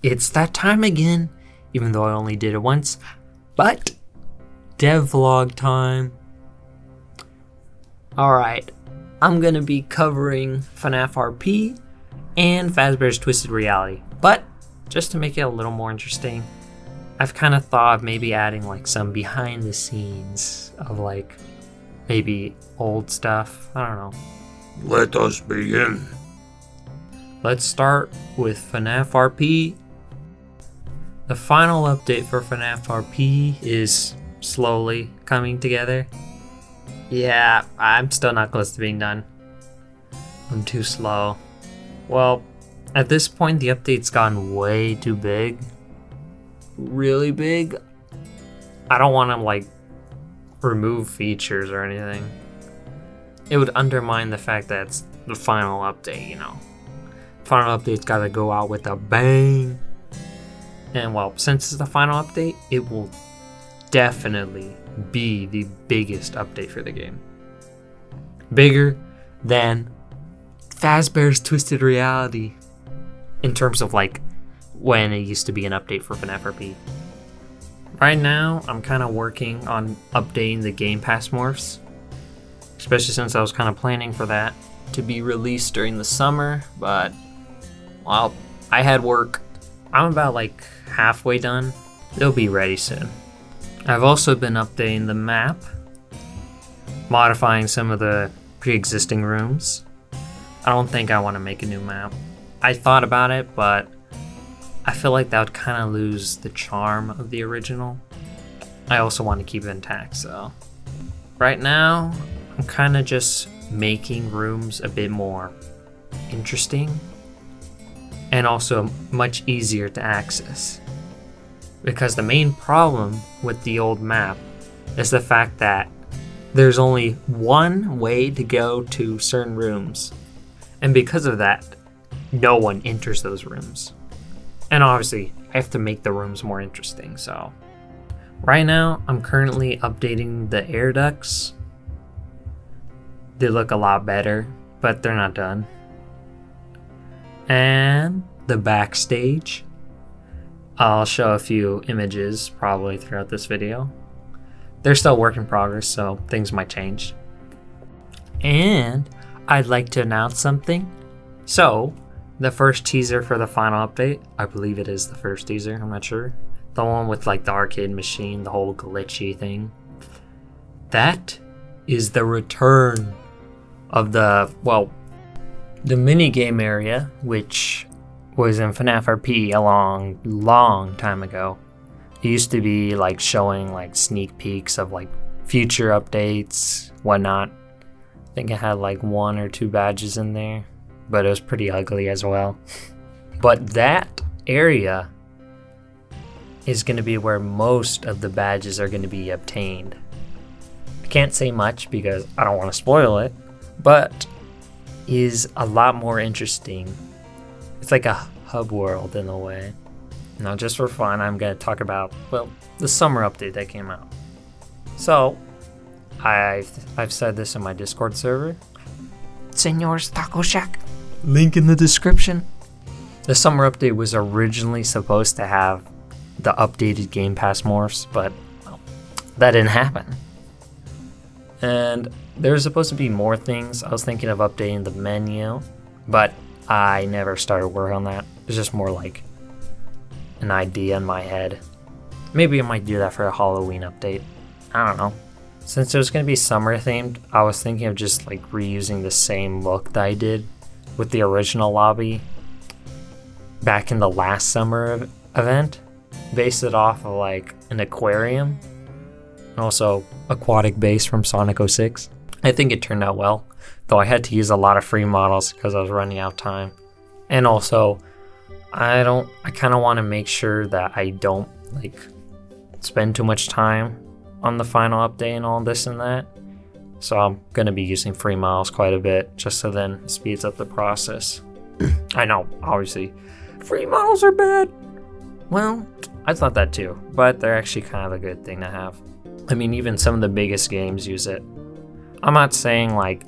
it's that time again, even though I only did it once, but devlog time. Alright, I'm gonna be covering FNaF RP and Fazbear's Twisted Reality, but just to make it a little more interesting, I've kind of thought of maybe adding like some behind the scenes of like maybe old stuff. I don't know. Let us begin. Let's start with FNaF RP. The final update for FNaF RP is slowly coming together. Yeah, I'm still not close to being done. I'm too slow. Well, at this point the update's gotten way too big. Really big. I don't want to like remove features or anything. It would undermine the fact that it's the final update, you know. Final update's gotta go out with a bang. And well, since it's the final update, it will definitely be the biggest update for the game. Bigger than Fazbear's Twisted Reality in terms of like when it used to be an update for FNaF RP. Right now, I'm kind of working on updating the Game Pass morphs, especially since I was kind of planning for that to be released during the summer, but well, I had work. I'm about like halfway done. They'll be ready soon. I've also been updating the map, modifying some of the pre-existing rooms. I don't think I want to make a new map. I thought about it, but I feel like that would kind of lose the charm of the original. I also want to keep it intact, so right now I'm kind of just making rooms a bit more interesting and also much easier to access. Because the main problem with the old map is the fact that there's only one way to go to certain rooms. And because of that, no one enters those rooms. And obviously, I have to make the rooms more interesting, so. Right now, I'm currently updating the air ducts. They look a lot better, but they're not done. And the backstage. I'll show a few images probably throughout this video. They're still work in progress, so things might change. And I'd like to announce something. So, the first teaser for the final update, I believe it is the first teaser, I'm not sure. The one with like the arcade machine, the whole glitchy thing. That is the return of the minigame area, which was in FNaF RP a long time ago. It used to be like showing like sneak peeks of like future updates, whatnot. I think it had like 1 or 2 badges in there, but it was pretty ugly as well. But that area is going to be where most of the badges are going to be obtained. I can't say much because I don't want to spoil it, but is a lot more interesting. It's like a hub world in a way. Now, just for fun, I'm going to talk about, well, the summer update that came out. So, I've said this in my Discord server. Senor's Taco Shack. Link in the description. The summer update was originally supposed to have the updated Game Pass morphs, but well, that didn't happen. And there's supposed to be more things. I was thinking of updating the menu, but I never started work on that. It's just more like an idea in my head. Maybe I might do that for a Halloween update. I don't know. Since it was going to be summer themed, I was thinking of just like reusing the same look that I did with the original lobby back in the last summer event. Base it off of like an aquarium and also aquatic base from Sonic 06. I think it turned out well, though I had to use a lot of free models because I was running out of time. And also, I kind of want to make sure that I don't like spend too much time on the final update and all this and that. So I'm going to be using free models quite a bit just so then it speeds up the process. I know, obviously, free models are bad. Well, I thought that too, but they're actually kind of a good thing to have. I mean, even some of the biggest games use it. I'm not saying like,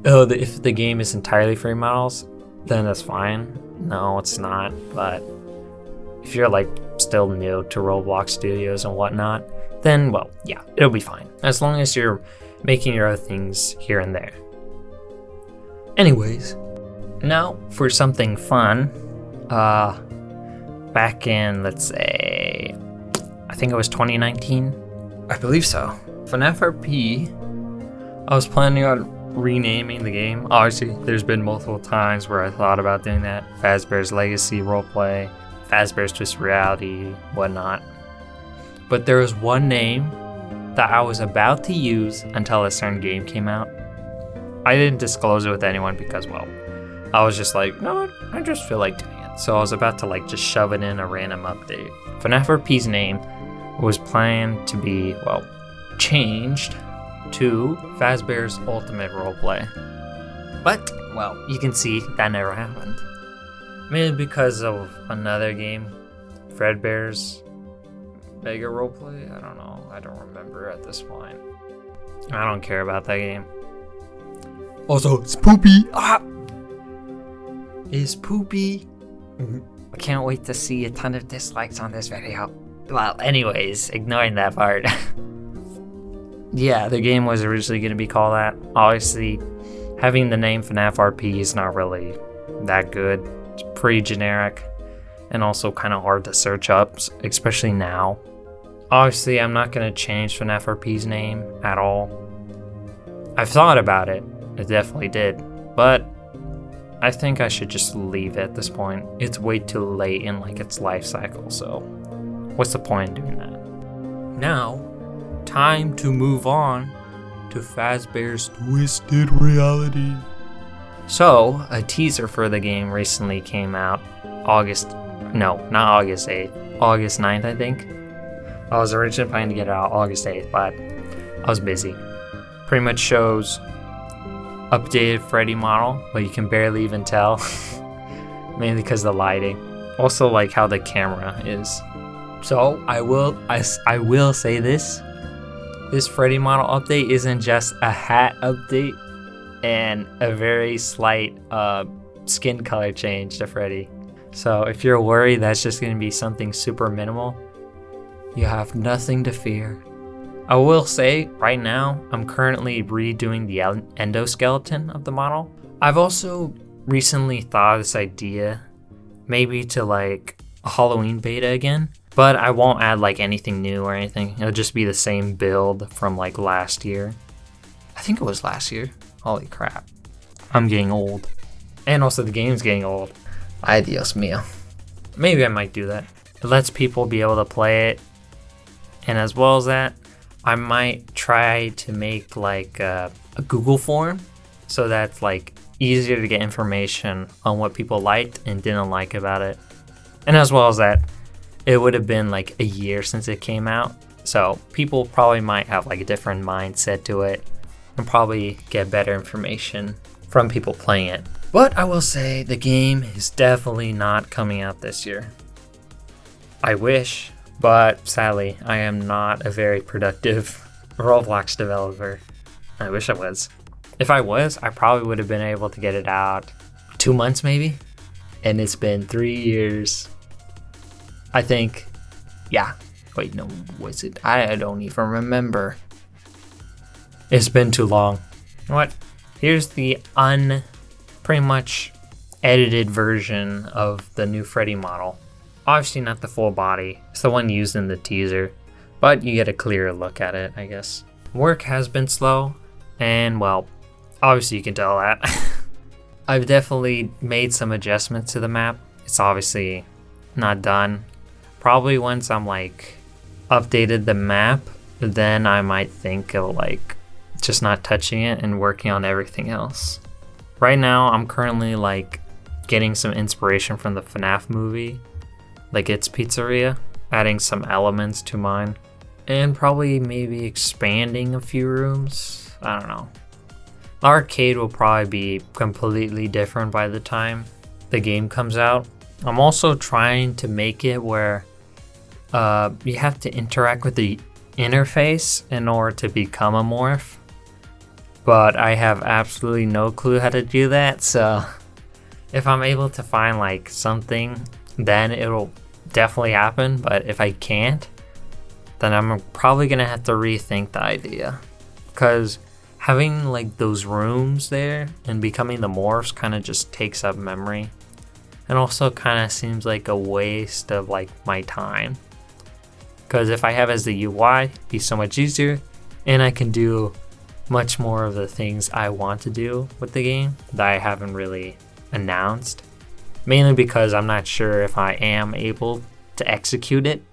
oh, if the game is entirely free models, then that's fine. No, it's not, but if you're like still new to Roblox Studios and whatnot, then well, yeah, it'll be fine. As long as you're making your own things here and there. Anyways, now for something fun. Back in, let's say, I think it was 2019. I believe so. FNaF RP, I was planning on renaming the game. Obviously, there's been multiple times where I thought about doing that. Fazbear's Legacy roleplay, Fazbear's Twisted Reality, whatnot. But there was one name that I was about to use until a certain game came out. I didn't disclose it with anyone because, well, I was just like, no, I just feel like doing it. So I was about to like just shove it in a random update. FNaF RP's name was planned to be, well, changed to Fazbear's Ultimate Roleplay. But, well, you can see that never happened. Maybe because of another game, Fredbear's Mega Roleplay? I don't know. I don't remember at this point. I don't care about that game. Also, it's poopy. It's poopy. I can't wait to see a ton of dislikes on this video. Well, anyways, ignoring that part. Yeah, the game was originally going to be called that. Obviously, having the name FNaF RP is not really that good. It's pretty generic and also kind of hard to search up, especially now. Obviously, I'm not going to change FNaF RP's name at all. I've thought about it. It definitely did. But I think I should just leave it at this point. It's way too late in like its life cycle, so what's the point in doing that? Now, time to move on to Fazbear's Twisted Reality. So, a teaser for the game recently came out August 9th, I think. I was originally planning to get it out August 8th, but I was busy. Pretty much shows updated Freddy model, but you can barely even tell. Mainly because of the lighting. Also like how the camera is. So I will say this. This Freddy model update isn't just a hat update and a very slight skin color change to Freddy. So if you're worried that's just going to be something super minimal, you have nothing to fear. I will say, right now, I'm currently redoing the endoskeleton of the model. I've also recently thought of this idea, maybe to like a Halloween beta again, but I won't add like anything new or anything. It'll just be the same build from like last year. I think it was last year. Holy crap. I'm getting old. And also the game's getting old. Ay Dios mío. Maybe I might do that. It lets people be able to play it. And as well as that, I might try to make like a Google form so that's like easier to get information on what people liked and didn't like about it. And as well as that, it would have been like a year since it came out. So people probably might have like a different mindset to it and probably get better information from people playing it. But I will say the game is definitely not coming out this year. I wish. But sadly, I am not a very productive Roblox developer. I wish I was. If I was, I probably would have been able to get it out 2 months maybe. And it's been 3 years. I think, yeah. Wait, no, was it? I don't even remember. It's been too long. You know what? Here's the pretty much edited version of the new Freddy model. Obviously not the full body, it's the one used in the teaser, but you get a clearer look at it, I guess. Work has been slow, and well, obviously you can tell that. I've definitely made some adjustments to the map. It's obviously not done. Probably once I'm like updated the map, then I might think of like just not touching it and working on everything else. Right now, I'm currently like getting some inspiration from the FNaF movie. Like its pizzeria, adding some elements to mine, and probably maybe expanding a few rooms. I don't know. The arcade will probably be completely different by the time the game comes out. I'm also trying to make it where you have to interact with the interface in order to become a morph, but I have absolutely no clue how to do that, so if I'm able to find like something, then it'll definitely happen, but if I can't, then I'm probably gonna have to rethink the idea. Because having like those rooms there and becoming the morphs kind of just takes up memory. And also kind of seems like a waste of like my time. Because if I have as the UI, it'd be so much easier, and I can do much more of the things I want to do with the game that I haven't really announced. Mainly because I'm not sure if I am able to execute it.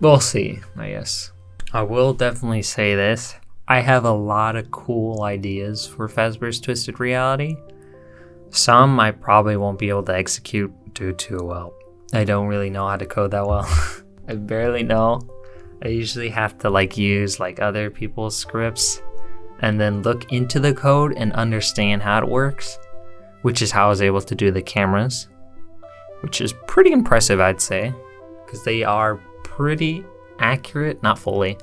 We'll see, I guess. I will definitely say this. I have a lot of cool ideas for Fazbear's Twisted Reality. Some I probably won't be able to execute due to, well, I don't really know how to code that well. I barely know. I usually have to like use like other people's scripts and then look into the code and understand how it works, which is how I was able to do the cameras, which is pretty impressive, I'd say, because they are pretty accurate, not fully.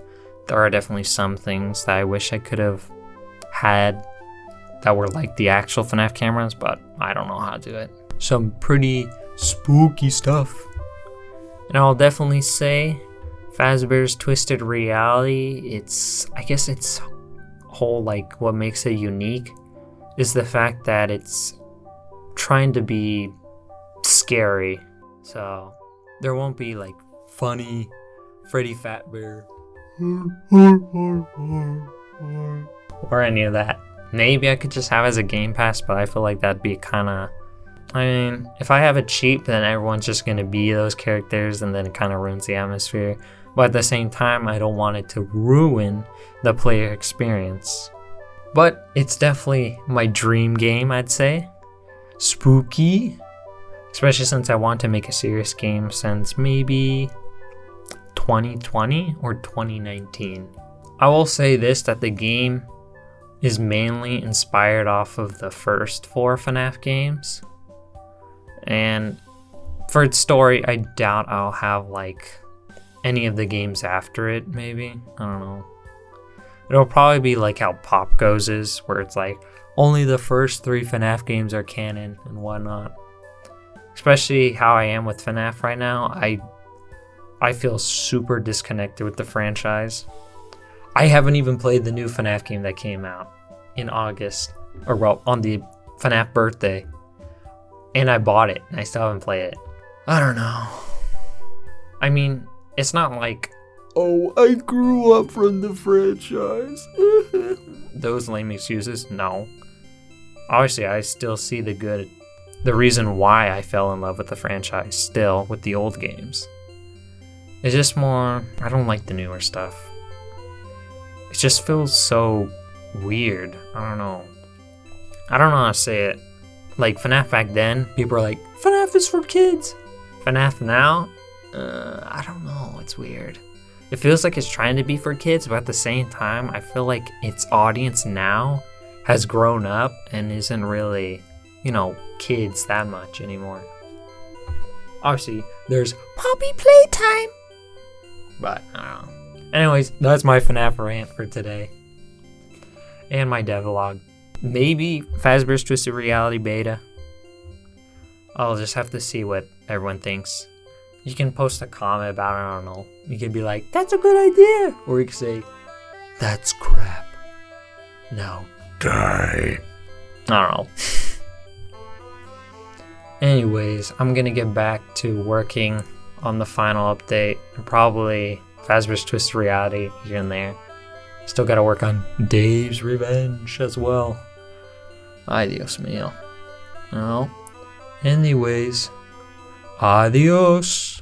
There are definitely some things that I wish I could have had that were like the actual FNAF cameras, but I don't know how to do it. Some pretty spooky stuff. And I'll definitely say Fazbear's Twisted Reality, I guess its whole like what makes it unique is the fact that it's trying to be scary. So there won't be like funny Freddy Fazbear or any of that. Maybe I could just have it as a game pass, but I feel like that'd be kind of, I mean, if I have it cheap, then everyone's just going to be those characters, and then it kind of ruins the atmosphere. But at the same time, I don't want it to ruin the player experience. But it's definitely my dream game, I'd say. Spooky. Especially since I want to make a serious game since maybe 2020 or 2019. I will say this, that the game is mainly inspired off of the first 4 FNAF games. And for its story, I doubt I'll have like any of the games after it, maybe. I don't know. It'll probably be like how Pop Goes is, where it's like only the first 3 FNAF games are canon and whatnot. Especially how I am with FNAF right now, I feel super disconnected with the franchise. I haven't even played the new FNAF game that came out in August, or well, on the FNAF birthday. And I bought it, and I still haven't played it. I don't know. I mean, it's not like, oh, I grew up from the franchise. Those lame excuses, no. Obviously, I still see the good, the reason why I fell in love with the franchise still with the old games. It's just more, I don't like the newer stuff. It just feels so weird. I don't know how to say it. Like FNAF back then, people were like, FNAF is for kids. FNAF now, I don't know, it's weird. It feels like it's trying to be for kids, but at the same time, I feel like its audience now has grown up and isn't really, kids that much anymore. Obviously, there's Poppy Playtime, but I don't know. Anyways, that's my FNAF rant for today. And my devlog. Maybe Fazbear's Twisted Reality beta. I'll just have to see what everyone thinks. You can post a comment about it, I don't know. You can be like, that's a good idea. Or you can say, that's crap. No. Die. I don't know. Anyways, I'm gonna get back to working on the final update. And probably Fazbear's Twisted Reality here and there. Still gotta work on Dave's Revenge as well. Adios, mío. Well, anyways, adios.